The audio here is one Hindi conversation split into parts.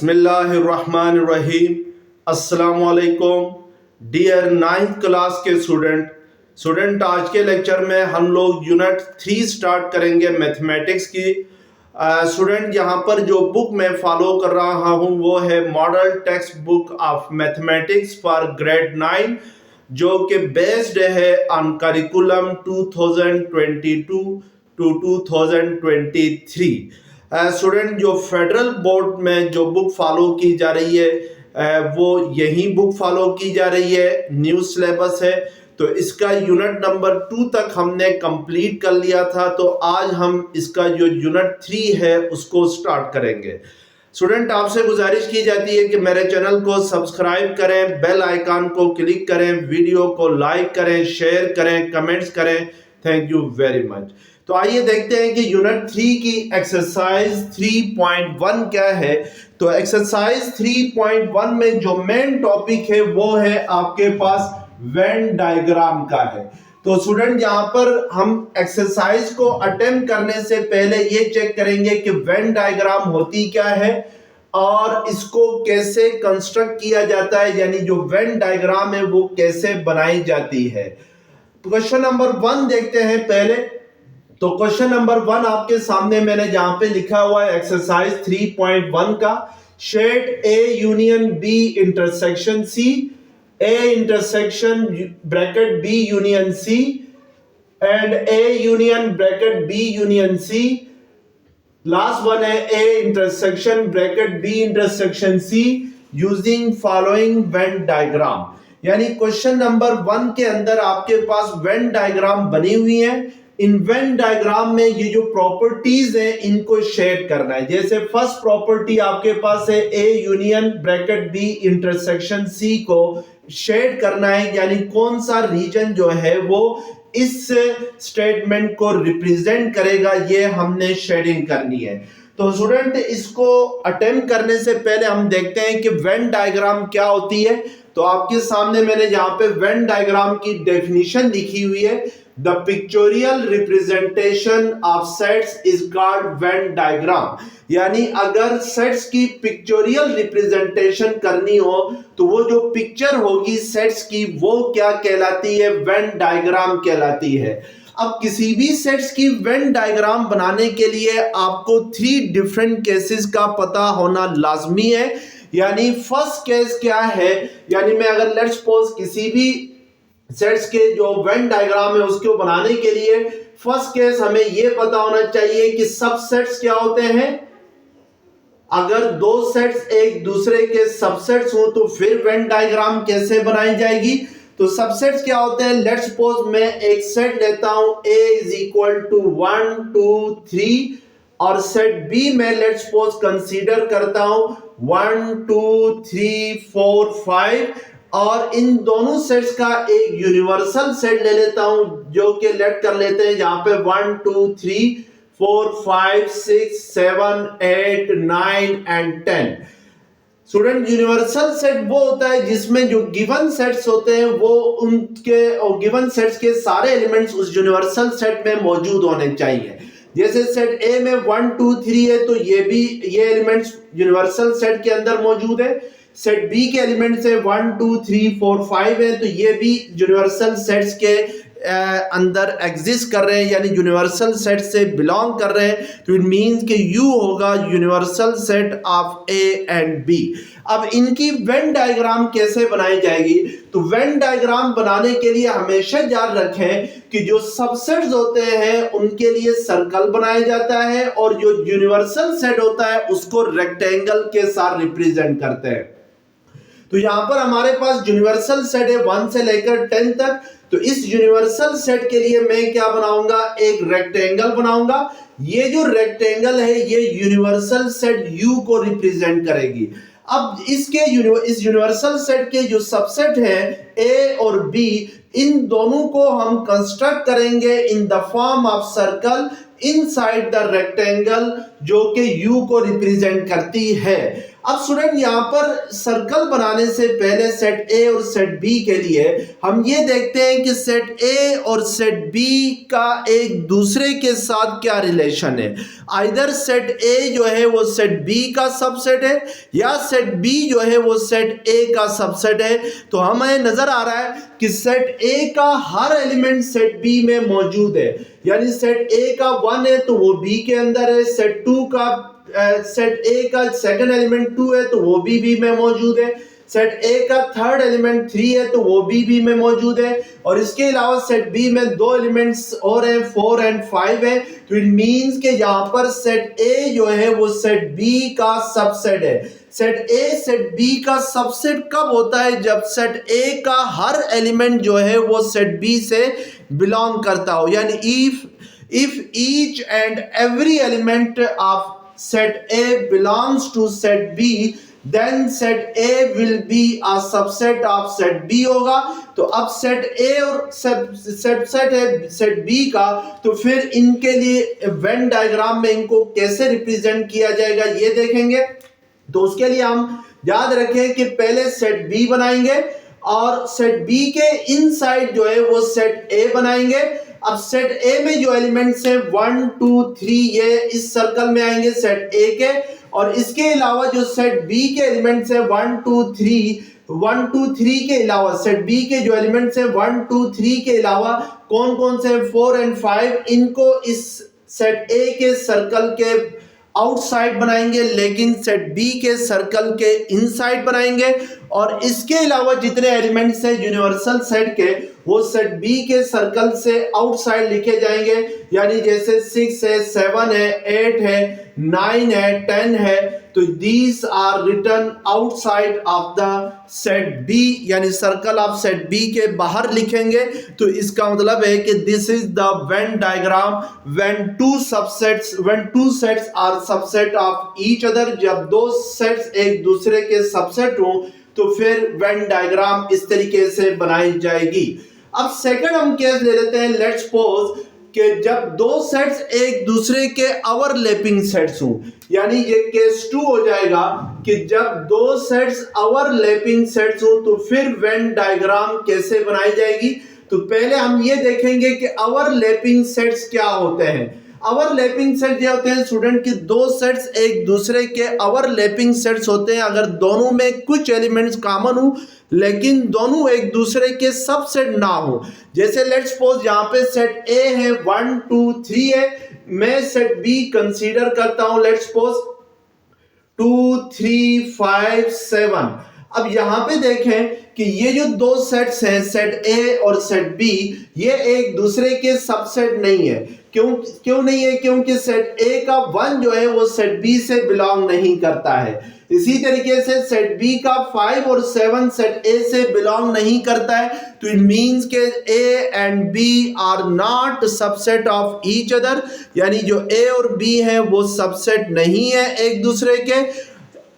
बिस्मिल्लाहिर्रहमानिर्रहीम। अस्सलाम वालेकुम डियर 9th क्लास के स्टूडेंट आज के लेक्चर में हम लोग यूनिट 3 स्टार्ट करेंगे मैथमेटिक्स की। स्टूडेंट यहाँ पर जो बुक मैं फॉलो कर रहा हूँ वो है model text book of mathematics for grade 9 जो कि बेस्ड है ऑन करिकुलम 2022 टू 2023। स्टूडेंट जो फेडरल बोर्ड में जो बुक फॉलो की जा रही है वो यही बुक फॉलो की जा रही है, न्यू सिलेबस है। तो इसका यूनिट नंबर 2 तक हमने कंप्लीट कर लिया था, तो आज हम इसका जो यूनिट 3 है उसको स्टार्ट करेंगे। स्टूडेंट आपसे गुजारिश की जाती है कि मेरे चैनल को सब्सक्राइब करें, बेल आइकन को क्लिक करें, वीडियो को लाइक करें, शेयर करें, कमेंट्स करें। Thank you very much. तो आइए देखते हैं कि यूनिट 3 की एक्सरसाइज 3.1 क्या है। तो एक्सरसाइज 3.1 में जो मेन टॉपिक है वो है आपके पास वेन डायग्राम का है। तो स्टूडेंट यहाँ पर हम एक्सरसाइज को अटेम्प्ट करने से पहले ये चेक करेंगे कि वेन डायग्राम होती क्या है और इसको कैसे कंस्ट्रक्ट किया जाता है, यानी जो वेन डायग्राम है वो कैसे बनाई जाती है। क्वेश्चन नंबर 1 देखते हैं पहले। तो क्वेश्चन नंबर 1 आपके सामने मैंने जहां पे लिखा हुआ है एक्सरसाइज 3.1 का, shade A union B intersection C, A intersection bracket B union C and A union bracket B union C. Last one है A intersection bracket B intersection C using following Venn diagram. यानी क्वेश्चन नंबर 1 के अंदर आपके पास वेन डायग्राम बनी हुई है। इन वेन डायग्राम में ये जो प्रॉपर्टीज है इनको शेड करना है। जैसे फर्स्ट प्रॉपर्टी आपके पास है A union bracket B intersection C को शेड करना है, यानी कौन सा रीजन जो है वो इस स्टेटमेंट को रिप्रेजेंट करेगा, ये हमने शेडिंग करनी है। तो स्टूडेंट इसको अटेम्प्ट करने से पहले हम देखते हैं कि वेन डायग्राम क्या होती है। तो आपके सामने मैंने यहाँ पे वेन डायग्राम की डेफिनेशन लिखी हुई है। The pictorial representation of sets is called when diagram. यानी अगर सेट्स की पिक्चोरियल रिप्रेजेंटेशन करनी हो तो वो जो पिक्चर होगी सेट्स की वो क्या कहलाती है, वेन डायग्राम कहलाती है। अब किसी भी सेट्स की वेन डायग्राम बनाने के लिए आपको 3 डिफरेंट केसेस का पता होना लाजमी है। यानी फर्स्ट केस क्या है, यानी मैं अगर लेट्स सपोज किसी भी सेट्स के जो वेन डायग्राम है उसको बनाने के लिए फर्स्ट केस हमें यह पता होना चाहिए कि सबसेट्स क्या होते हैं। अगर दो सेट्स एक दूसरे के सबसेट्स हो तो फिर वेन डायग्राम कैसे बनाई जाएगी। तो सबसेट्स क्या होते हैं, लेट्स सपोज मैं एक सेट लेता हूं A इज इक्वल टू 1 2 3 और सेट B में लेट्स सपोज कंसीडर करता हूं 1 2 3 4 5 और इन दोनों सेट्स का एक यूनिवर्सल सेट ले लेता हूं जो कि लेट कर लेते हैं यहां पे 1 2 3 4 5 6 7 8 9 एंड 10। स्टूडेंट यूनिवर्सल सेट वो होता है जिसमें जो गिवन सेट्स होते हैं वो उनके और गिवन सेट्स के सारे एलिमेंट्स उस यूनिवर्सल सेट में मौजूद होने चाहिए। जैसे सेट ए में 1 2 3 है तो ये एलिमेंट्स यूनिवर्सल सेट के अंदर मौजूद है। सेट बी के एलिमेंट्स है 1 2 3 4 5 है तो ये भी यूनिवर्सल सेट्स के अंदर एग्जिस्ट कर रहे हैं, यानी यूनिवर्सल सेट से बिलोंग कर रहे हैं। तो इट मींस कि यू होगा universal set of A and B. अब इनकी वेन डायग्राम कैसे बनाई जाएगी, तो वेन डायग्राम बनाने के लिए हमेशा याद रखें कि जो सबसेट्स होते हैं उनके लिए सर्कल बनाया जाता है और जो यूनिवर्सल सेट होता है उसको रेक्टेंगल के साथ रिप्रेजेंट करते हैं। तो यहां पर हमारे पास यूनिवर्सल सेट है 1 से लेकर 10 तक। तो इस यूनिवर्सल सेट के लिए मैं क्या बनाऊंगा, एक रेक्टेंगल बनाऊंगा। ये जो रेक्टेंगल है ये यूनिवर्सल सेट U को रिप्रेजेंट करेगी। अब इस यूनिवर्सल सेट के जो सबसेट हैं A और B, इन दोनों को हम कंस्ट्रक्ट करेंगे in the form of circle inside the rectangle जो कि यू को रिप्रेजेंट करती है। अब स्टूडेंट यहाँ पर सर्कल बनाने से पहले सेट ए और सेट बी के लिए हम ये देखते हैं कि सेट ए और सेट बी का एक दूसरे के साथ क्या रिलेशन है। आइदर सेट ए जो है वो सेट बी का सबसेट है या सेट बी जो है वो सेट ए का सबसेट है। तो हमें नजर आ रहा है कि सेट ए का हर एलिमेंट सेट बी में मौजूद है, यानी सेट ए का 1 है तो वो बी के अंदर है, सेट 2 का सेट ए का सेकंड एलिमेंट 2 है तो वो बी में मौजूद है, सेट ए का थर्ड एलिमेंट 3 है तो वो बी में मौजूद है, और इसके अलावा सेट बी में 2 एलिमेंट्स और हैं 4 एंड 5 है। तो इट मींस कि यहाँ पर सेट ए जो है वो सेट बी का सबसेट है। सेट ए सेट बी का सबसेट कब होता है? जब सेट ए का हर एलिमेंट जो है वो सेट बी से बिलोंग करता हो, यानी if each and every element of set A belongs to set B, then set A will be a subset of set B होगा। तो अब सेट A और सबसेट है सेट B का, तो फिर इनके लिए वेन डायग्राम में इनको कैसे रिप्रेजेंट किया जाएगा ये देखेंगे। तो उसके लिए हम याद रखें कि पहले सेट B बनाएंगे और सेट B के इनसाइड जो है वो सेट A बनाएंगे। अब सेट ए में जो एलिमेंट्स है 1 2 3 ये इस सर्कल में आएंगे सेट ए के, और इसके अलावा जो सेट बी के एलिमेंट्स है 1 2 3 के अलावा सेट बी के जो एलिमेंट्स है 1 2 3 के अलावा कौन कौन से 4 एंड 5, इनको इस सेट ए के सर्कल के आउटसाइड बनाएंगे लेकिन सेट बी के सर्कल के इनसाइड बनाएंगे, और इसके अलावा जितने एलिमेंट्स हैं यूनिवर्सल सेट के वो सेट बी के सर्कल से आउटसाइड लिखे जाएंगे, यानी जैसे 6 है 7 है 8 है 9 है 10 है, तो these are written outside of the set B, यानी सर्कल ऑफ सेट बी के बाहर लिखेंगे। तो इसका मतलब है कि this is the Venn diagram when two sets are subset of each other. जब दो सेट्स एक दूसरे के सबसेट हो तो फिर वेन डायग्राम इस तरीके से बनाई जाएगी। अब सेकंड हम केस ले लेते हैं, लेट्स सपोज कि जब दो सेट्स एक दूसरे के ओवरलैपिंग सेट्स हों, यानी ये केस 2 हो जाएगा कि जब दो सेट्स ओवरलैपिंग सेट्स हों तो फिर वेन डायग्राम कैसे बनाई जाएगी। तो पहले हम ये देखेंगे कि ओवरलैपिंग सेट्स क्या होते हैं। ओवरलैपिंग सेट ये होते हैं स्टूडेंट कि दो सेट्स एक दूसरे के ओवरलैपिंग सेट्स होते हैं अगर दोनों में कुछ एलिमेंट्स कॉमन हो लेकिन दोनों एक दूसरे के सबसेट ना हो। जैसे लेट्स सपोज यहाँ पे सेट ए है 1 2 3 है, मैं सेट बी कंसीडर करता हूं लेट्स सपोज 2 3 5 7। अब यहाँ पे देखें कि ये जो दो सेट्स हैं सेट ए और सेट बी, ये एक दूसरे के सबसेट नहीं है। क्यों नहीं है? क्योंकि सेट ए का 1 जो है वो सेट बी से बिलोंग नहीं करता है। इसी तरीके से सेट बी का 5 और 7 सेट ए से बिलोंग नहीं करता है। तो इट मींस के A and B are not subset of each other, यानी जो ए और बी है वो सबसेट नहीं है एक दूसरे के।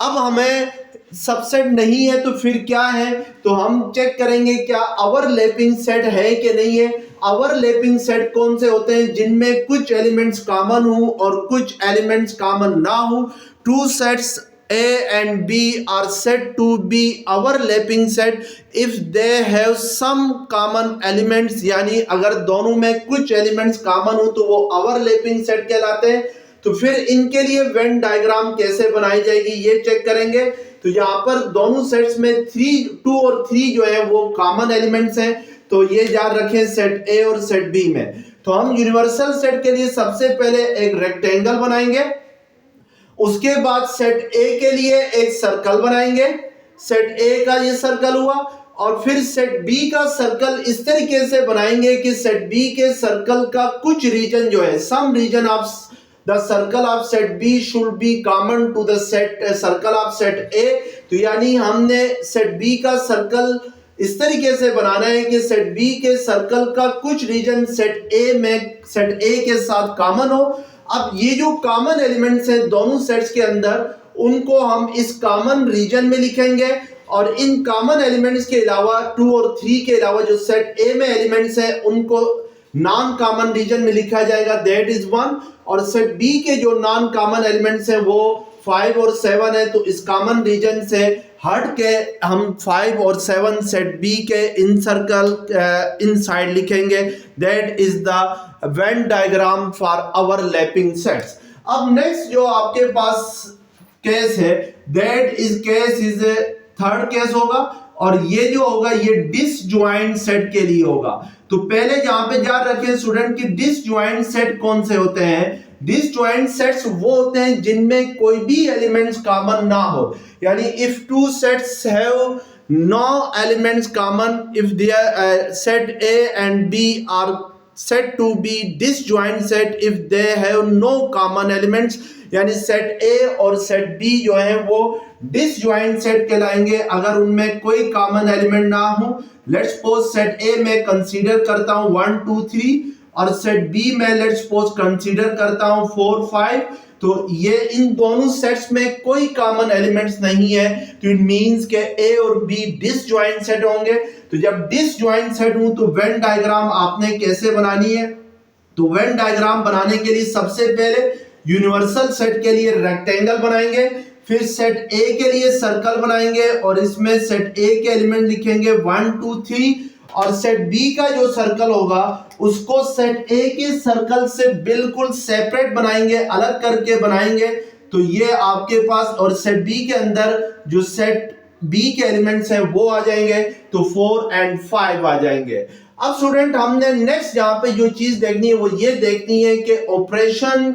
अब हमें सबसेट नहीं है तो फिर क्या है, तो हम चेक करेंगे क्या ओवरलैपिंग सेट है कि नहीं है। ओवरलैपिंग सेट कौन से होते हैं? जिनमें कुछ एलिमेंट्स कॉमन हो और कुछ एलिमेंट्स कॉमन ना हो। Two sets A and B are said to be overlapping set if they have some common elements, यानी अगर दोनों में कुछ एलिमेंट्स कॉमन हो तो वो ओवरलैपिंग सेट कहलाते हैं। तो फिर इनके लिए वेन डायग्राम कैसे बनाई जाएगी ये चेक करेंगे। तो यहाँ पर दोनों सेट्स में 2 और 3 जो है वो कॉमन एलिमेंट्स हैं, तो ये याद रखें सेट ए और सेट बी में। तो हम यूनिवर्सल सेट के लिए सबसे पहले एक रेक्टेंगल बनाएंगे, उसके बाद सेट ए के लिए एक सर्कल बनाएंगे। सेट ए का ये सर्कल हुआ, और फिर सेट बी का सर्कल इस तरीके से बनाएंगे कि सेट बी के सर्कल का कुछ रीजन जो है, some region of the circle of set B should be common to the circle of set A. तो यानी हमने सेट बी का सर्कल इस तरीके से बनाना है कि सेट बी के सर्कल का कुछ रीजन सेट ए के साथ कॉमन हो। अब ये जो कॉमन एलिमेंट्स हैं दोनों सेट्स के अंदर, उनको हम इस कॉमन रीजन में लिखेंगे, और इन कॉमन एलिमेंट्स के अलावा 2 और 3 के अलावा जो सेट ए में एलिमेंट्स हैं उनको नॉन कॉमन रीजन में लिखा जाएगा, दैट इज 1। और सेट बी के जो नॉन कॉमन एलिमेंट्स हैं वो 5 और 7 है, तो इस कॉमन रीजन से हट के हम 5 और 7 सेट बी के इन सर्कल इन साइड लिखेंगे, that is the Venn diagram for overlapping sets. अब नेक्स्ट जो आपके पास केस है, that is case is third case होगा, और ये जो होगा ये डिसजॉइंट सेट के लिए होगा। तो पहले जहां पे याद रखें स्टूडेंट की डिसजॉइंट सेट कौन से होते हैं। डिसजॉइंट सेट्स वो होते हैं जिनमें कोई भी एलिमेंट्स कॉमन ना हो, यानी if two sets have no elements common, if their set A and B are said to be disjoint set if they have no common elements, यानी सेट ए और सेट बी जो है वो डिसजॉइंट सेट कहलाएंगे अगर उनमें कोई कॉमन एलिमेंट ना हो। लेट्स सपोज सेट ए में कंसीडर करता हूं 1 2 3 और सेट बी में लेट्स सपोज कंसीडर करता हूं 4 5, तो ये इन दोनों सेट्स में कोई कॉमन एलिमेंट्स नहीं है, तो इट मींस के ए और बी डिसजॉइंट सेट होंगे। तो जब डिसजॉइंट सेट हूं तो वेन डायग्राम आपने कैसे बनानी है। तो वेन डायग्राम बनाने के लिए सबसे पहले यूनिवर्सल सेट के लिए रेक्टेंगल बनाएंगे, फिर सेट ए के लिए सर्कल बनाएंगे और इसमें सेट ए के एलिमेंट लिखेंगे 1 2 3, और सेट बी का जो सर्कल होगा उसको सेट ए के सर्कल से बिल्कुल सेपरेट बनाएंगे, अलग करके बनाएंगे। तो ये आपके पास, और सेट बी के अंदर जो सेट बी के एलिमेंट्स हैं वो आ जाएंगे, तो 4 और 5 आ जाएंगे। अब स्टूडेंट हमने नेक्स्ट यहाँ पे जो चीज देखनी है वो ये देखनी है कि ऑपरेशन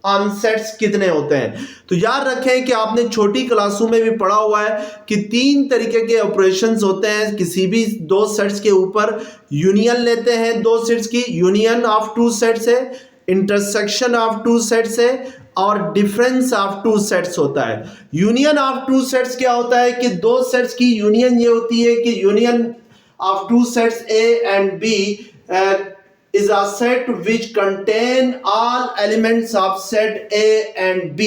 ऑन सेट्स कितने होते हैं। तो याद रखें कि आपने छोटी क्लासों में भी पढ़ा हुआ है कि 3 तरीके के ऑपरेशंस होते हैं किसी भी दो सेट्स के ऊपर। यूनियन लेते हैं दो सेट्स की, यूनियन ऑफ टू सेट्स है, इंटरसेक्शन ऑफ टू सेट्स है, और डिफरेंस ऑफ टू सेट्स होता है। यूनियन ऑफ टू सेट्स क्या होता है कि दो सेट्स की यूनियन ये होती है कि union of two sets A and B is a set which contain all elements of set A and B,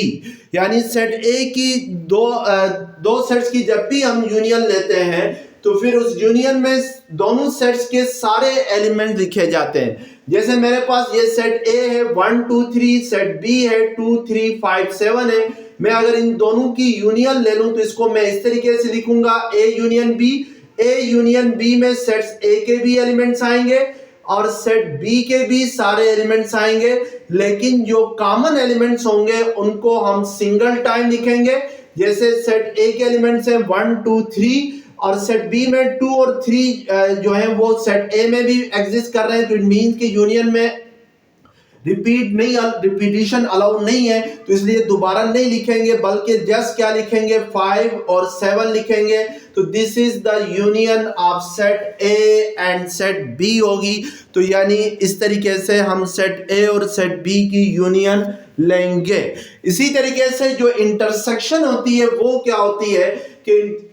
यानी सेट A की दो सेट्स की जब भी हम यूनियन लेते हैं तो फिर उस यूनियन में दोनों सेट्स के सारे एलिमेंट लिखे जाते हैं। जैसे मेरे पास ये सेट A है 1 2 3, सेट B है 2 3 5 7 है। मैं अगर इन दोनों की यूनियन ले लूं तो इसको मैं इस तरीके से लिखूंगा A union B। A union B में सेट्स A के भी एलिमेंट्स आएंगे और सेट बी के भी सारे एलिमेंट्स आएंगे, लेकिन जो कॉमन एलिमेंट्स होंगे उनको हम सिंगल टाइम लिखेंगे। जैसे सेट ए के एलिमेंट्स हैं 1 2 3 और सेट बी में 2 और 3 जो है वो सेट ए में भी एग्जिस्ट कर रहे हैं, तो इट मींस कि यूनियन में रिपीटिशन अलाउ नहीं है, तो इसलिए दोबारा नहीं लिखेंगे बल्कि जस्ट क्या लिखेंगे 5 और 7 लिखेंगे। तो this is the union of set A and set B होगी। तो यानी इस तरीके से हम सेट ए और सेट बी की यूनियन लेंगे। इसी तरीके से जो इंटरसेक्शन होती है वो क्या होती है कि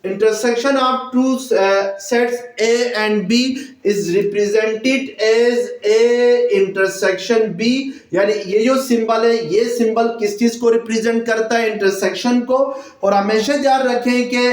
intersection of two sets A and B is represented as A intersection B, यानी ये जो सिंबल है ये सिंबल किस चीज को रिप्रेजेंट करता है, इंटरसेक्शन को। और हमेशा याद रखें कि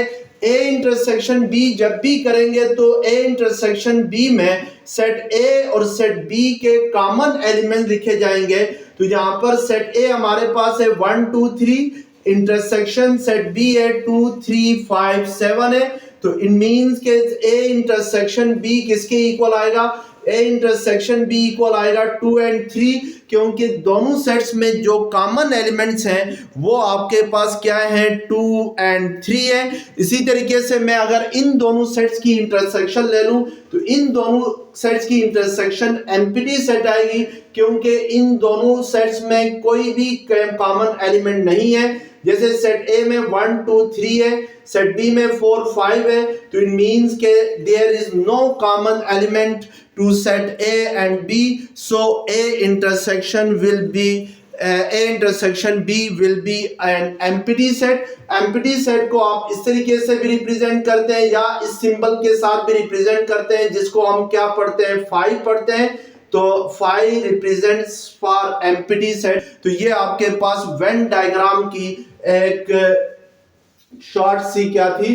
A इंटरसेक्शन B जब भी करेंगे तो A इंटरसेक्शन B में सेट A और सेट B के कॉमन एलिमेंट लिखे जाएंगे। तो यहाँ पर सेट A हमारे पास है 1 2 3, इंटरसेक्शन सेट बी है 2 3 5 7 है। तो इट मींस के ए इंटरसेक्शन बी किसके इक्वल आएगा, ए इंटरसेक्शन बी इक्वल आएगा 2 और 3, क्योंकि दोनों सेट्स में जो कॉमन एलिमेंट्स हैं वो आपके पास क्या है 2 और 3 है। इसी तरीके से मैं अगर इन दोनों सेट्स की इंटरसेक्शन ले लूं तो इन दोनों सेट्स की इंटरसेक्शन एम्प्टी सेट आएगी, क्योंकि इन दोनों सेट्स में कोई भी कॉमन एलिमेंट नहीं है। जैसे सेट ए में 1 2 3 है, सेट बी में 4 5 है, तो इट मींस के there is no common element to set A and B, so A intersection will be A intersection B will be an empty set। empty set को आप इस तरीके से भी रिप्रेजेंट करते हैं या इस सिंबल के साथ भी रिप्रेजेंट करते हैं, जिसको हम क्या पढ़ते हैं 5 पढ़ते हैं। तो 5 रिप्रेजेंट्स फॉर एम्प्टी सेट। तो ये आपके पास वेन डायग्राम की एक शॉर्ट सी क्या थी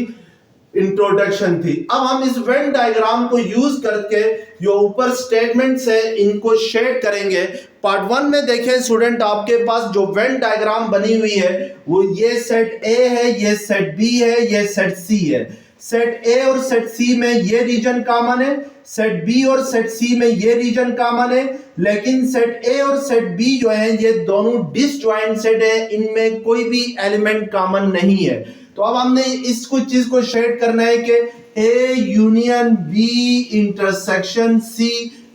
इंट्रोडक्शन थी। अब हम इस वेन डायग्राम को यूज करके जो ऊपर स्टेटमेंट्स है इनको शेड करेंगे। पार्ट 1 में देखें स्टूडेंट, आपके पास जो वेन डायग्राम बनी हुई है वो ये सेट ए है, ये सेट बी है, ये सेट सी है। सेट ए और सेट सी में ये रीजन कॉमन है, सेट बी और सेट सी में ये रीजन कॉमन है, लेकिन सेट ए और सेट बी जो है ये दोनों डिसजॉइंट सेट है, इनमें कोई भी एलिमेंट कॉमन नहीं है। तो अब हमने इसको चीज को शेड करना है कि A union B intersection C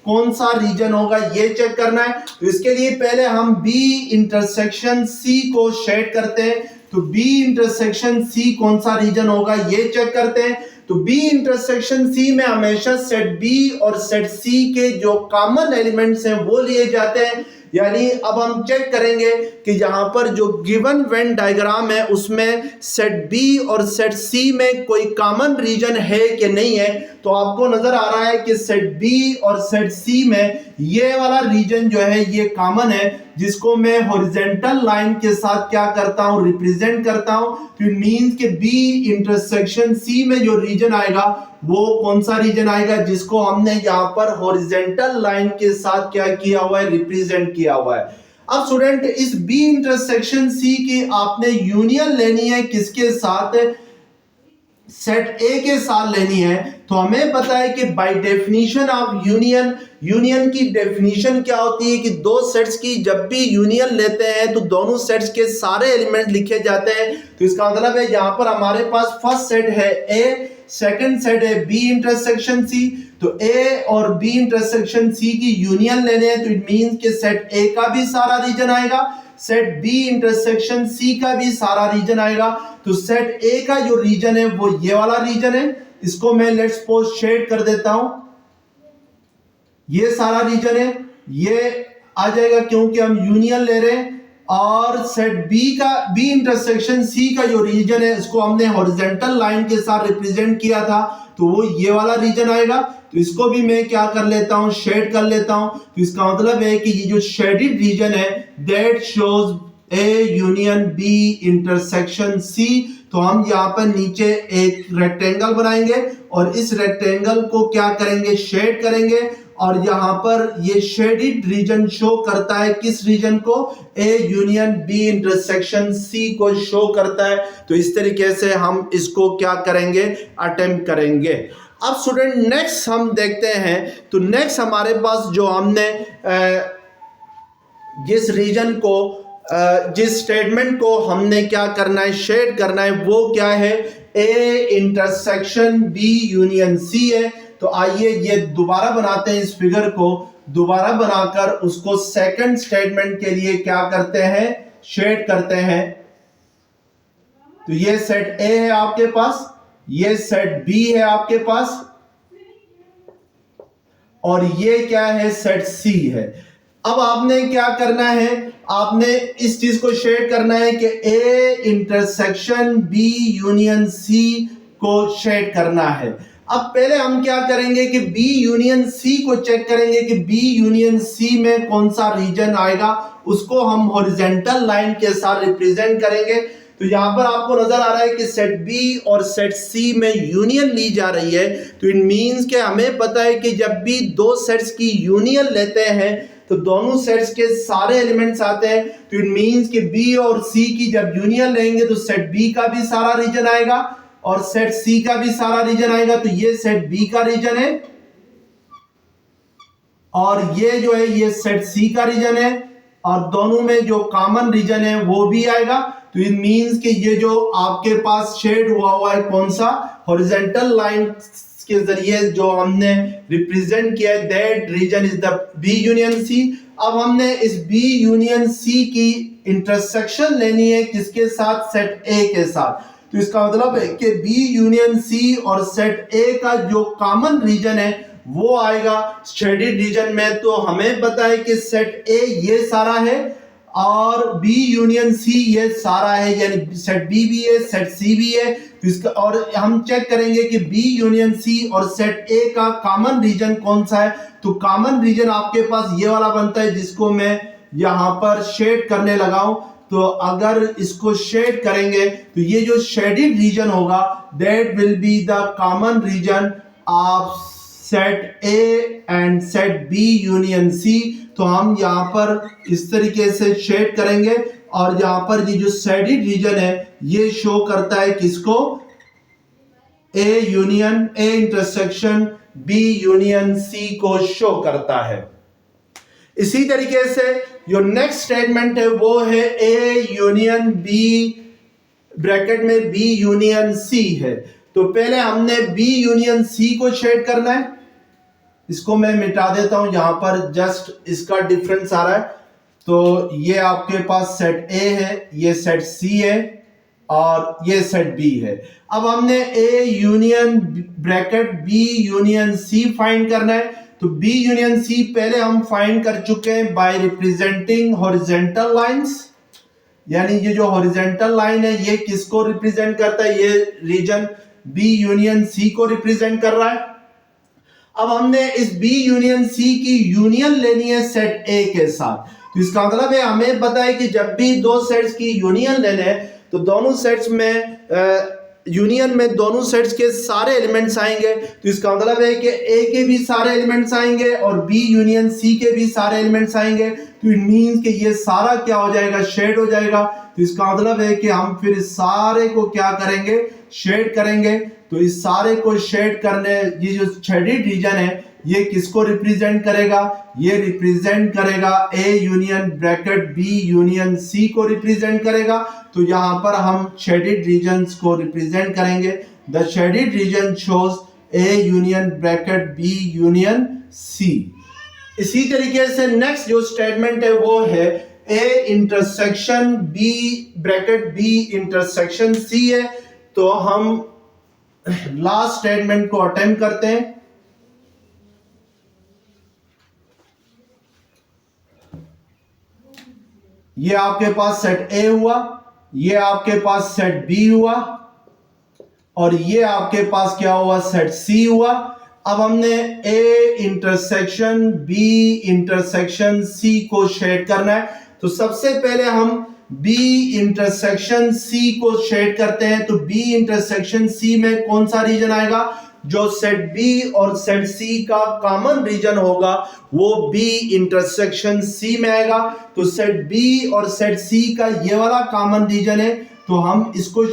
कौन सा रीजन होगा ये चेक करना है। तो इसके लिए पहले हम बी इंटरसेक्शन सी को शेड करते हैं। तो बी इंटरसेक्शन सी कौन सा रीजन होगा ये चेक करते हैं। तो बी इंटरसेक्शन सी में हमेशा सेट बी और सेट सी के जो कॉमन एलिमेंट्स हैं वो लिए जाते हैं। यानी अब हम चेक करेंगे कि यहां पर जो गिवन वेन डायग्राम है उसमें सेट बी और सेट सी में कोई कॉमन रीजन है कि नहीं है। तो आपको नजर आ रहा है कि सेट बी और सेट सी में ये वाला रीजन जो है ये कॉमन है, जिसको मैं हॉरिजॉन्टल लाइन के साथ क्या करता हूं, रिप्रेजेंट करता हूं। तो इट मींस कि बी इंटरसेक्शन सी में जो रीजन आएगा वो कौन सा रीजन आएगा, जिसको हमने यहां पर हॉरिजॉन्टल लाइन के साथ क्या किया हुआ है, रिप्रेजेंट किया हुआ है। अब स्टूडेंट इस बी इंटरसेक्शन सी की आपने यूनियन लेनी है किसके साथ, सेट ए के साथ लेनी है। तो हमें पता है कि बाय डेफिनेशन ऑफ यूनियन की डेफिनेशन क्या होती है कि दो सेट्स की जब भी यूनियन लेते हैं तो दोनों सेट्स के सारे एलिमेंट लिखे जाते हैं। तो इसका मतलब है यहां पर हमारे पास फर्स्ट सेट है ए, सेकंड सेट है बी इंटरसेक्शन सी। तो ए और बी इंटरसेक्शन सी की यूनियन लेने हैं तो इट मींस कि सेट ए का भी सारा रीजन आएगा, सेट बी इंटरसेक्शन सी का भी सारा रीजन आएगा। तो सेट ए का जो रीजन है वो ये वाला रीजन है, इसको मैं लेट्स सपोज शेड कर देता हूं। ये सारा रीजन है, ये आ जाएगा क्योंकि हम यूनियन ले रहे हैं। और सेट बी इंटरसेक्शन सी का जो रीजन है इसको हमने हॉरिजॉन्टल लाइन के साथ रिप्रेजेंट किया था, तो वो ये वाला रीजन आएगा। तो इसको भी मैं क्या कर लेता हूं, शेड कर लेता हूं। तो इसका मतलब है कि ये जो शेडेड रीजन है that shows A union B intersection C. तो हम यहाँ पर नीचे एक रेक्टेंगल बनाएंगे और इस रेक्टेंगल को क्या करेंगे, शेड करेंगे। और यहां पर ये शेडेड रीजन शो करता है किस रीजन को, A union B intersection C को शो करता है। तो इस तरीके से हम इसको क्या करेंगे, अटेम्प्ट करेंगे। अब स्टूडेंट नेक्स्ट हम देखते हैं। तो नेक्स्ट हमारे पास जो हमने जिस रीजन को जिस स्टेटमेंट को हमने क्या करना है, शेड करना है, वो क्या है, A intersection B union C है। तो आइए ये दोबारा बनाते हैं, इस फिगर को दोबारा बनाकर उसको सेकंड स्टेटमेंट के लिए क्या करते हैं, शेड करते हैं। तो ये सेट ए है आपके पास, ये सेट बी है आपके पास, और ये क्या है, सेट सी है। अब आपने क्या करना है, आपने इस चीज को शेड करना है कि A intersection B union C को शेड करना है। अब पहले हम क्या करेंगे कि बी यूनियन सी को चेक करेंगे कि बी यूनियन सी में कौन सा रीजन आएगा, उसको हम हॉरिजॉन्टल लाइन के साथ रिप्रेजेंट करेंगे। तो यहां पर आपको नजर आ रहा है कि सेट बी और सेट सी में यूनियन ली जा रही है। तो इट मींस कि हमें पता है कि जब भी दो सेट्स की यूनियन लेते हैं तो दोनों सेट्स के सारे एलिमेंट्स आते हैं। तो इट मींस कि बी और सी की जब यूनियन लेंगे तो सेट बी का भी सारा रीजन आएगा और सेट सी का भी सारा रीजन आएगा। तो ये सेट बी का रीजन है और ये जो है ये सेट सी का रीजन है, और दोनों में जो कॉमन रीजन है वो भी आएगा। तो इट मींस कि ये जो आपके पास शेड हुआ है कौन सा, हॉरिजॉन्टल लाइन के जरिए जो हमने रिप्रेजेंट किया है, that region is the B union C. अब हमने इस बी यूनियन सी की इंटरसेक्शन लेनी है किसके साथ, सेट ए के साथ। तो इसका मतलब है कि बी यूनियन सी और सेट ए का जो कॉमन रीजन है वो आएगा शेडेड रीजन में। तो हमें पता है कि सेट ए ये सारा है और बी यूनियन सी ये सारा है, यानी सेट बी भी है, सेट सी भी है। तो इसका और हम चेक करेंगे कि बी यूनियन सी और सेट ए का कॉमन रीजन कौन सा है। तो कॉमन रीजन आपके पास ये वाला बनता है जिसको मैं यहां पर शेड करने लगा हूं। तो अगर इसको शेड करेंगे तो ये जो शेडेड रीजन होगा that will be the common region of set A and set B union C. तो हम यहाँ पर इस तरीके से शेड करेंगे और यहाँ पर ये जो शेडेड रीजन है ये शो करता है किसको, A union A intersection B union C को शो करता है। इसी तरीके से जो नेक्स्ट स्टेटमेंट है वो है ए यूनियन बी ब्रैकेट में बी यूनियन सी है। तो पहले हमने बी यूनियन सी को शेड करना है, इसको मैं मिटा देता हूं, यहां पर जस्ट इसका डिफरेंस आ रहा है। तो ये आपके पास सेट ए है, ये सेट सी है और ये सेट बी है। अब हमने A union bracket B union C find करना है। तो बी यूनियन सी पहले हम फाइंड कर चुके हैं बाय रिप्रेजेंटिंग हॉरिजॉन्टल लाइंस, यानी ये जो हॉरिजॉन्टल लाइन है ये किसको रिप्रेजेंट करता है, ये रीजन बी यूनियन सी को रिप्रेजेंट कर रहा है। अब हमने इस बी यूनियन सी की यूनियन लेनी है सेट ए के साथ। तो इसका मतलब है हमें पता है कि जब भी दो सेट्स की यूनियन लेने हैं तो दोनों सेट्स में यूनियन में दोनों सेट्स के सारे एलिमेंट्स आएंगे। तो इसका मतलब है कि ए के भी सारे एलिमेंट्स आएंगे और बी यूनियन सी के भी सारे एलिमेंट्स आएंगे। तो इट मींस कि ये सारा क्या हो जाएगा, शेड हो जाएगा। तो इसका मतलब है कि हम फिर इस सारे को क्या करेंगे, शेड करेंगे। तो इस सारे को शेड करने, ये जो शेडेड रीजन है ये किसको रिप्रेजेंट करेगा, ये रिप्रेजेंट करेगा A union bracket B union C को रिप्रेजेंट करेगा। तो यहां पर हम शेडेड रीजन्स को रिप्रेजेंट करेंगे। The shaded region shows A union bracket B union C. इसी तरीके से नेक्स्ट जो स्टेटमेंट है वो है A intersection B bracket B intersection C है। तो हम लास्ट स्टेटमेंट को अटेम्प्ट करते हैं। ये आपके पास सेट ए हुआ, ये आपके पास सेट बी हुआ और ये आपके पास क्या हुआ, सेट सी हुआ। अब हमने A intersection B intersection C को शेड करना है। तो सबसे पहले हम बी इंटरसेक्शन सी को शेड करते हैं। तो बी इंटरसेक्शन सी में कौन सा रीजन आएगा, जो सेट बी और सेट सी का कॉमन रीजन होगा वो बी इंटरसेक्शन सी में आएगा। तो सेट बी और सेट सी का ये वाला कॉमन रीजन है, तो हम इसको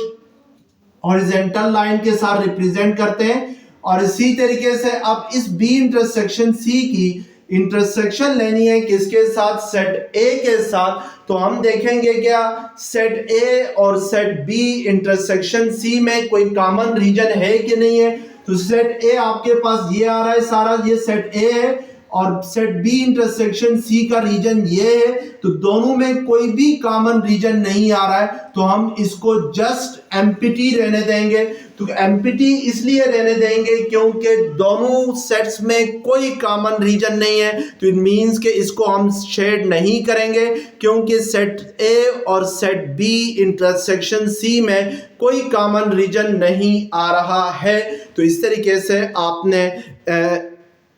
हॉरिजॉन्टल लाइन के साथ रिप्रेजेंट करते हैं। और इसी तरीके से अब इस बी इंटरसेक्शन सी की इंटरसेक्शन लेनी है किसके साथ, सेट ए के साथ। तो हम देखेंगे क्या सेट ए और सेट बी इंटरसेक्शन सी में कोई कॉमन रीजन है कि नहीं है। तो सेट ए आपके पास ये आ रहा है सारा, ये सेट ए है और सेट बी इंटरसेक्शन सी का रीजन ये है। तो दोनों में कोई भी कॉमन रीजन नहीं आ रहा है, तो हम इसको जस्ट एम्प्टी रहने देंगे। तो एम्प्टी इसलिए रहने देंगे क्योंकि दोनों सेट्स में कोई कॉमन रीजन नहीं है। तो इट मींस कि इसको हम शेड नहीं करेंगे क्योंकि सेट ए और सेट बी इंटरसेक्शन सी में कोई कॉमन रीजन नहीं आ रहा है। तो इस तरीके से आपने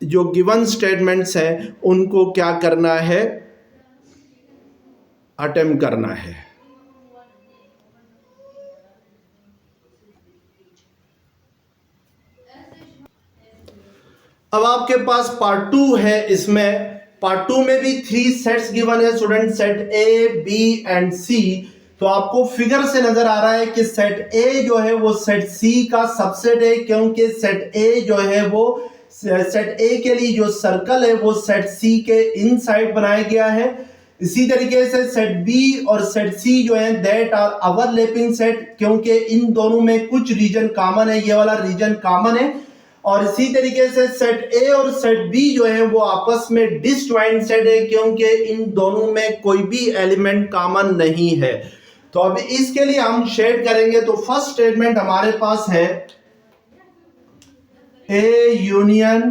जो गिवन स्टेटमेंट्स हैं उनको क्या करना है, अटेम्प्ट करना है। अब आपके पास पार्ट 2 है। इसमें पार्ट 2 में भी 3 सेट्स गिवन है student, set A B and C. तो आपको फिगर से नजर आ रहा है कि सेट ए जो है वो सेट सी का सबसेट है, क्योंकि सेट ए जो है वो सेट ए के लिए जो सर्कल है वो सेट सी के इनसाइड बनाया गया है। इसी तरीके से सेट बी और सेट सी जो है दैट आर ओवरलैपिंग सेट, क्योंकि इन दोनों में कुछ रीजन कॉमन है, ये वाला रीजन कॉमन है। और इसी तरीके से सेट ए और सेट बी जो है वो आपस में डिसजॉइंट सेट है, क्योंकि इन दोनों में कोई भी एलिमेंट कॉमन नहीं है। तो अब इसके लिए हम शेड करेंगे। तो फर्स्ट स्टेटमेंट हमारे पास है A union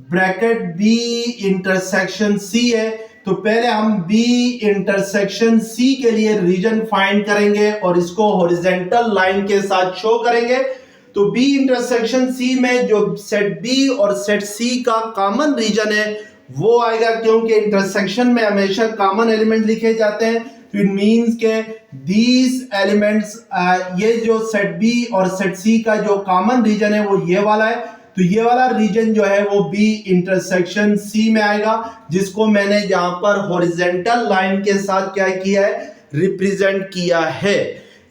bracket B intersection C है। तो पहले हम बी इंटरसेक्शन सी के लिए रीजन फाइंड करेंगे और इसको हॉरिजॉन्टल लाइन के साथ शो करेंगे। तो बी इंटरसेक्शन सी में जो सेट बी और सेट सी का कॉमन रीजन है वो आएगा, क्योंकि इंटरसेक्शन में हमेशा कॉमन एलिमेंट लिखे जाते हैं। तो इट मींस के दीज एलिमेंट्स, ये जो सेट बी और सेट सी का जो कॉमन रीजन है वो ये वाला है। तो ये वाला रीजन जो है वो बी इंटरसेक्शन सी में आएगा, जिसको मैंने यहां पर हॉरिजॉन्टल लाइन के साथ क्या किया है, रिप्रेजेंट किया है।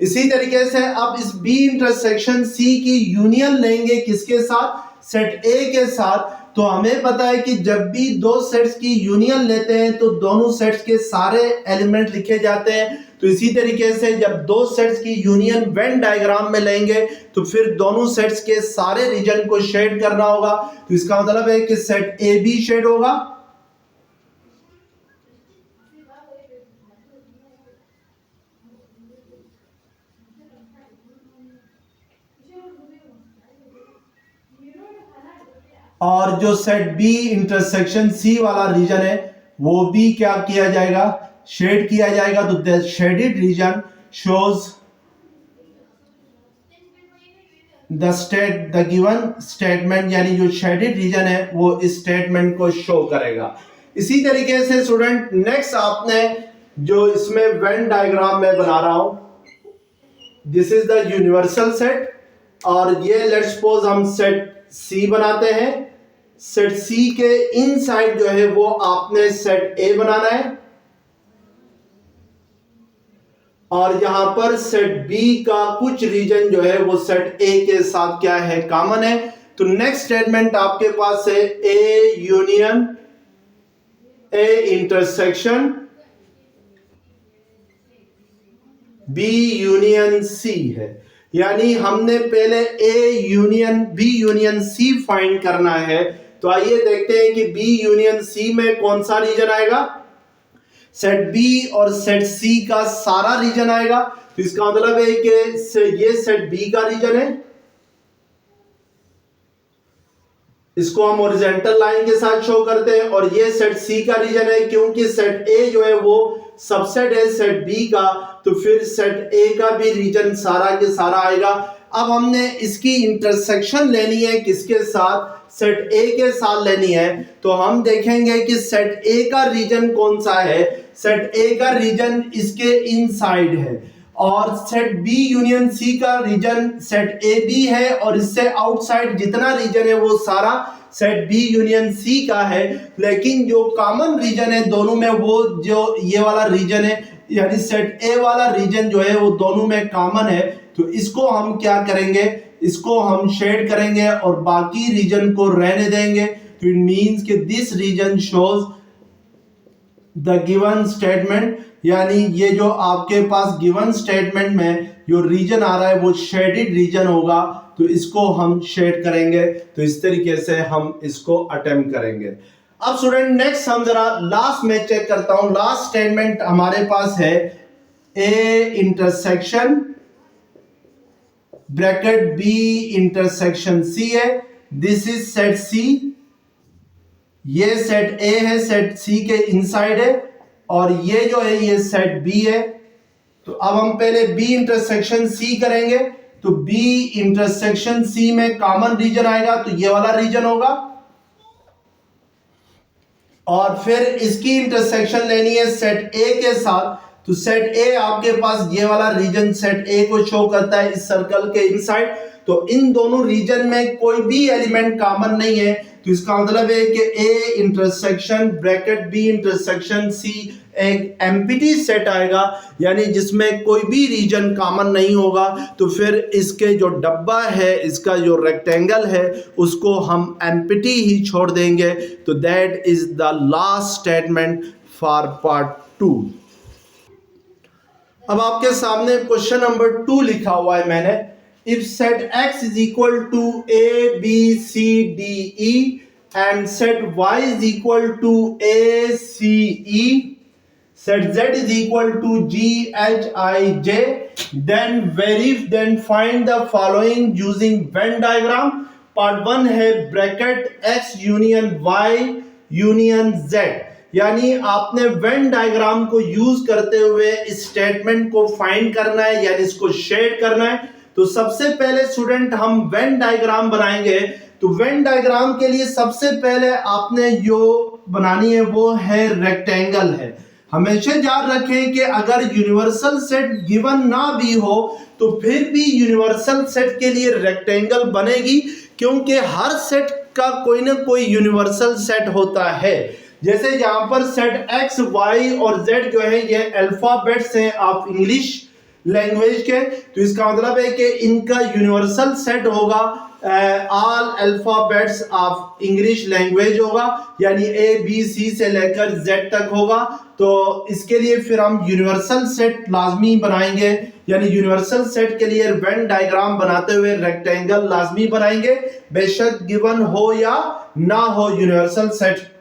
इसी तरीके से अब इस बी इंटरसेक्शन सी की यूनियन लेंगे किसके साथ, सेट ए के साथ। तो हमें पता है कि जब भी दो सेट्स की यूनियन लेते हैं तो दोनों सेट्स के सारे एलिमेंट लिखे जाते हैं। तो इसी तरीके से जब दो सेट्स की यूनियन वेन डायग्राम में लेंगे तो फिर दोनों सेट्स के सारे रीजन को शेड करना होगा। तो इसका मतलब है कि सेट ए बी शेड होगा, और जो सेट बी इंटरसेक्शन सी वाला रीजन है वो भी क्या किया जाएगा, शेड किया जाएगा। तो the shaded region shows the given statement, यानी जो शेडेड रीजन है वो इस स्टेटमेंट को शो करेगा। इसी तरीके से स्टूडेंट नेक्स्ट आपने जो इसमें वेन डायग्राम में बना रहा हूं, this is the universal set, और ये लेट्स सपोज हम सेट सी बनाते हैं। सेट सी के इनसाइड जो है वो आपने सेट ए बनाना है, और यहां पर सेट बी का कुछ रीजन जो है वो सेट ए के साथ क्या है, कॉमन है। तो नेक्स्ट स्टेटमेंट आपके पास है A union A intersection B union C है। यानी हमने पहले A union B union C find करना है। तो आइए देखते हैं कि बी यूनियन सी में कौन सा रीजन आएगा, सेट बी और सेट सी का सारा रीजन आएगा। तो इसका मतलब है कि ये सेट बी का रीजन है, इसको हम हॉरिजॉन्टल लाइन के साथ शो करते हैं, और ये सेट सी का रीजन है क्योंकि सेट ए जो है वो सबसेट है सेट बी का, तो फिर सेट ए का भी रीजन सारा के सारा आएगा। अब हमने इसकी इंटरसेक्शन लेनी है किसके साथ, सेट ए के साथ लेनी है। तो हम देखेंगे कि सेट ए का रीजन कौन सा है, सेट ए का रीजन इसके इनसाइड है, और सेट बी यूनियन सी का रीजन सेट ए बी है, और इससे आउटसाइड जितना रीजन है वो सारा सेट बी यूनियन सी का है। लेकिन जो कॉमन रीजन है दोनों में वो जो ये वाला रीजन है, यानी सेट ए वाला रीजन जो है वो दोनों में कॉमन है। तो इसको हम क्या करेंगे, इसको हम शेड करेंगे और बाकी रीजन को रहने देंगे। तो इट मींस कि this region shows the given statement, यानी ये जो आपके पास गिवन स्टेटमेंट में जो रीजन आ रहा है वो शेडेड रीजन होगा। तो इसको हम शेड करेंगे। तो इस तरीके से हम इसको अटेम्प्ट करेंगे। अब स्टूडेंट नेक्स्ट हम जरा लास्ट में चेक करता हूं। लास्ट स्टेटमेंट हमारे पास है A intersection bracket B intersection C है, दिस इज सेट सी, ये सेट ए है, सेट सी के इनसाइड है, और ये जो है ये सेट बी है। तो अब हम पहले बी इंटरसेक्शन सी करेंगे। तो बी इंटरसेक्शन सी में कॉमन रीजन आएगा, तो ये वाला रीजन होगा, और फिर इसकी इंटरसेक्शन लेनी है सेट ए के साथ। तो सेट ए आपके पास ये वाला रीजन सेट ए को शो करता है इस सर्कल के इनसाइड। तो इन दोनों रीजन में कोई भी एलिमेंट कॉमन नहीं है। तो इसका मतलब है कि A intersection bracket B intersection C एक एम्प्टी सेट आएगा, यानी जिसमें कोई भी रीजन कॉमन नहीं होगा। तो फिर इसके जो डब्बा है, इसका जो रेक्टेंगल है, उसको हम एम्प्टी ही छोड़ देंगे। तो that is the last statement for part 2। अब आपके सामने क्वेश्चन नंबर 2 लिखा हुआ है मैंने, if set x is equal to a b c d e and set y is equal to a c e, set z is equal to g h I j, then find the following using Venn diagram। Part 1 है bracket x union y union z, यानी आपने वेन डायग्राम को यूज करते हुए इस स्टेटमेंट को फाइंड करना है, यानी इसको शेड करना है। तो सबसे पहले स्टूडेंट हम वेन डायग्राम बनाएंगे। तो वेन डायग्राम के लिए सबसे पहले आपने जो बनानी है वो है रेक्टेंगल है। हमेशा याद रखें कि अगर यूनिवर्सल सेट गिवन ना भी हो तो फिर भी यूनिवर्सल सेट के लिए रेक्टेंगल बनेगी, क्योंकि हर सेट का कोई ना कोई यूनिवर्सल सेट होता है। जैसे यहाँ पर सेट एक्स वाई और जेड जो है ये अल्फाबेट्स हैं ऑफ इंग्लिश लैंग्वेज के, तो इसका मतलब है कि इनका यूनिवर्सल सेट होगा all alphabets of English language होगा, यानी ए बी सी से लेकर जेड तक होगा। तो इसके लिए फिर हम यूनिवर्सल सेट लाजमी बनाएंगे, यानी यूनिवर्सल सेट के लिए वेन डायग्राम बनाते हुए रेक्टेंगल लाजमी बनाएंगे, बेशक गिवन हो या ना हो यूनिवर्सल सेट।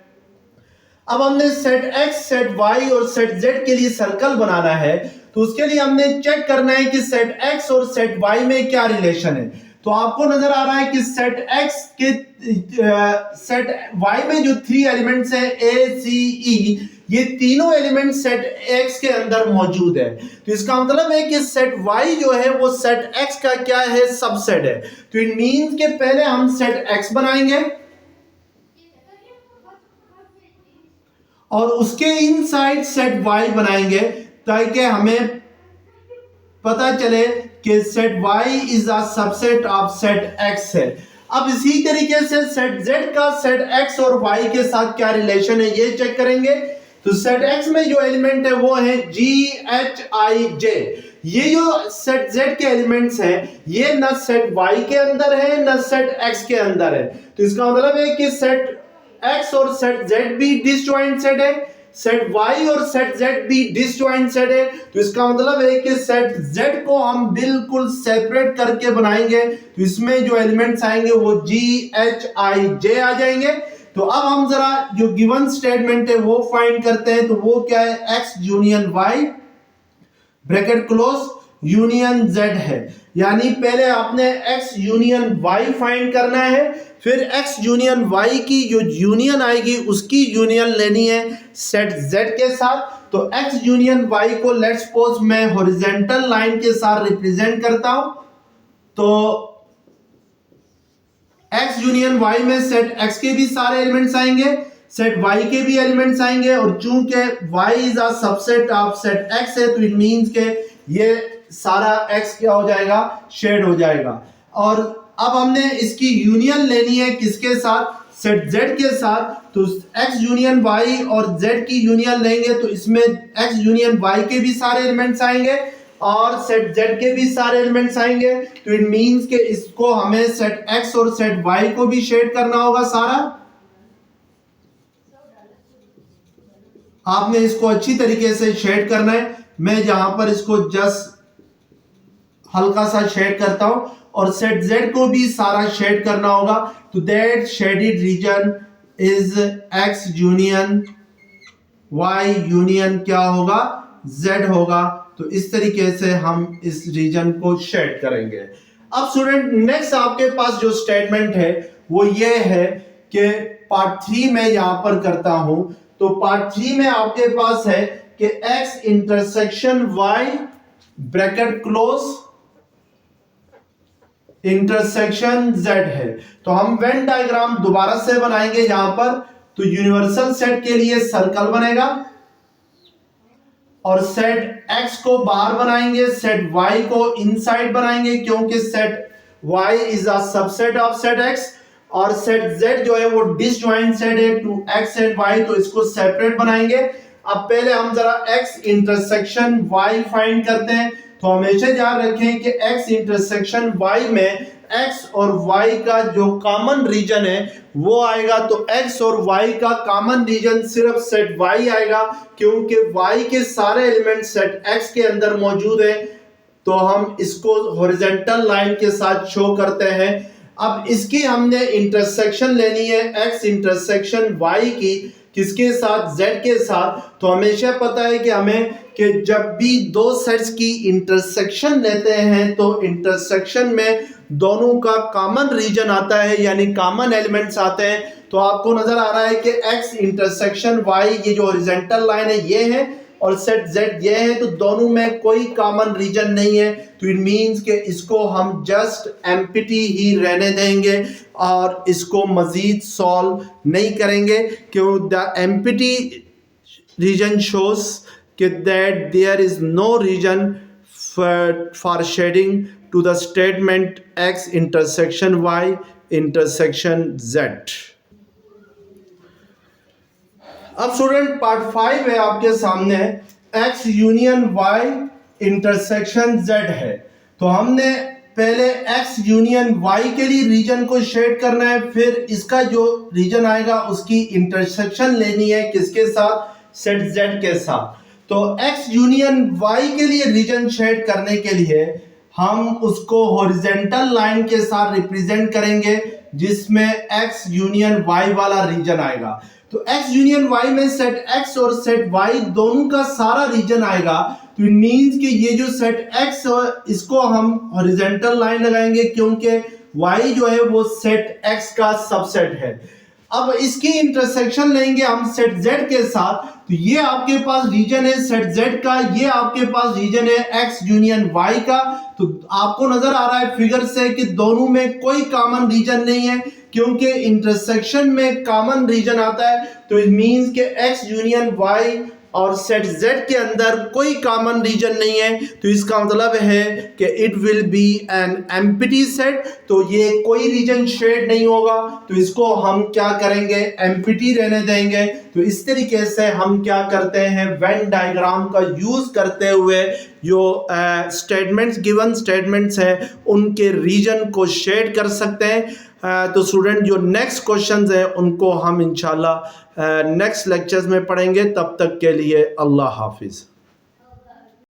अब हमने सेट एक्स, सेट वाई और सेट जेड के लिए सर्कल बनाना है, तो उसके लिए हमने चेक करना है कि सेट एक्स और सेट वाई में क्या रिलेशन है। तो आपको नजर आ रहा है कि सेट एक्स के सेट वाई में जो 3 एलिमेंट्स हैं ए सी ई, ये तीनों एलिमेंट सेट एक्स के अंदर मौजूद है। तो इसका मतलब है कि सेट वाई जो है वो सेट एक्स का क्या है, सबसेट है। तो इट मींस कि पहले हम सेट एक्स बनाएंगे और उसके इनसाइड सेट वाई बनाएंगे, ताकि हमें पता चले कि set Y is a subset of set X है। अब इसी तरीके से सेट जेड का सेट एक्स और वाई के साथ क्या रिलेशन है ये चेक करेंगे। तो सेट एक्स में जो एलिमेंट है वो है जी एच आई जे। ये जो सेट जेड के एलिमेंट्स हैं ये न सेट वाई के अंदर है न सेट एक्स के अंदर है। तो इसका मतलब है कि सेट एक्स और सेट जेड भी डिसजॉइंट सेट है, सेट वाई और सेट जेड भी डिसजॉइंट सेट है। तो इसका मतलब है कि सेट जेड को हम बिल्कुल सेपरेट करके बनाएंगे, तो इसमें जो एलिमेंट्स आएंगे वो जी एच आई जे आ जाएंगे। तो अब हम जरा जो गिवन स्टेटमेंट है वो फाइंड करते हैं। तो वो क्या है, X union Y bracket close union Z है, यानी पहले आपने एक्स यूनियन वाई फाइंड करना है, फिर एक्स यूनियन वाई की जो यूनियन आएगी उसकी यूनियन लेनी है सेट जेड के साथ। तो एक्स यूनियन वाई को लेट्स सपोज मैं हॉरिजॉन्टल लाइन के साथ रिप्रेजेंट करता हूं। तो एक्स यूनियन वाई में सेट एक्स के भी सारे एलिमेंट्स आएंगे, सेट वाई के भी एलिमेंट्स आएंगे, और चूंकि Y is a subset of set X है तो इट मींस के ये सारा एक्स क्या हो जाएगा, शेड हो जाएगा। और अब हमने इसकी यूनियन लेनी है किसके साथ, सेट जेड के साथ। तो एक्स यूनियन वाई और जेड की यूनियन लेंगे तो इसमें एक्स यूनियन वाई के भी सारे एलिमेंट्स आएंगे और सेट जेड के भी सारे एलिमेंट्स आएंगे। तो इट मींस के इसको हमें सेट एक्स और सेट वाई को भी शेड करना होगा सारा। आपने इसको अच्छी तरीके से शेड करना है। मैं यहां पर इसको जस्ट हल्का सा शेड करता हूं और सेट जेड को भी सारा शेड करना होगा। तो that shaded region is X union Y union क्या होगा, जेड होगा। तो इस तरीके से हम इस रीजन को शेड करेंगे। अब स्टूडेंट नेक्स्ट आपके पास जो स्टेटमेंट है वो ये है कि पार्ट 3 में यहां पर करता हूं। तो पार्ट 3 में आपके पास है कि x intersection y bracket close intersection z है। तो हम वेन डायग्राम दोबारा से बनाएंगे यहां पर। तो यूनिवर्सल सेट के लिए सर्कल बनेगा और सेट x को बाहर बनाएंगे, सेट y को इनसाइड बनाएंगे, क्योंकि set y is a subset of set x, और सेट z जो है वो डिसजॉइंट सेट है टू x एंड y, तो इसको सेपरेट बनाएंगे। अब पहले हम जरा x इंटरसेक्शन y फाइंड करते हैं। तो हमेशा याद रखें कि x इंटरसेक्शन y में x और y का जो कॉमन रीजन है वो आएगा। तो x और y का कॉमन रीजन सिर्फ सेट y आएगा, क्योंकि y के सारे एलिमेंट सेट x के अंदर मौजूद है। तो हम इसको हॉरिजॉन्टल लाइन के साथ शो करते हैं। अब इसकी हमने इंटरसेक्शन लेनी है x इंटरसेक्शन y की, किसके साथ, z के साथ। तो हमेशा पता है कि हमें कि जब भी दो सेट्स की इंटरसेक्शन लेते हैं तो इंटरसेक्शन में दोनों का कॉमन रीजन आता है, यानी कॉमन एलिमेंट्स आते हैं। तो आपको नजर आ रहा है कि x इंटरसेक्शन y ये जो हॉरिजॉन्टल लाइन है ये है और सेट z ये है, तो दोनों में कोई कॉमन रीजन नहीं है। तो इट मींस कि इसको हम जस्ट एम्प्टी ही रहने देंगे और इसको मजीद सॉल्व नहीं करेंगे, क्यों द एम्प्टी रीजन शोस कि that there is no region for shading to the statement x intersection y intersection z। अब स्टूडेंट पार्ट 5 है आपके सामने, x union y intersection z है। तो हमने पहले x यूनियन y के लिए रीजन को शेड करना है, फिर इसका जो रीजन आएगा उसकी इंटरसेक्शन लेनी है किसके साथ, सेट z के साथ। तो x यूनियन y के लिए रीजन शेड करने के लिए हम उसको हॉरिजेंटल लाइन के साथ रिप्रेजेंट करेंगे जिसमें x यूनियन y वाला रीजन आएगा। तो x यूनियन y में सेट x और सेट y दोनों का सारा रीजन आएगा। तो इट मींस कि ये जो सेट x है इसको हम हॉरिजॉन्टल लाइन लगाएंगे क्योंकि y जो है वो सेट x का सबसेट है। अब इसकी इंटरसेक्शन लेंगे हम सेट z के साथ। तो ये आपके पास रीजन है सेट z का, ये आपके पास रीजन है x यूनियन y का। तो आपको नजर आ रहा है फिगर से कि दोनों में कोई कॉमन रीजन नहीं है क्योंकि इंटरसेक्शन में कॉमन रीजन आता है। तो इट मींस कि x यूनियन y और सेट z के अंदर कोई कॉमन रीजन नहीं है। तो इसका मतलब है कि it will be an empty set. तो ये कोई रीजन शेड नहीं होगा, तो इसको हम क्या करेंगे, एम्प्टी रहने देंगे। तो इस तरीके से हम क्या करते हैं, वेन डायग्राम का यूज करते हुए जो स्टेटमेंट्स गिवन स्टेटमेंट्स है उनके रीजन को शेड कर सकते हैं। तो स्टूडेंट जो नेक्स्ट क्वेश्चंस है उनको हम इंशाल्लाह नेक्स्ट लेक्चर्स में पढ़ेंगे। तब तक के लिए अल्लाह हाफिज़।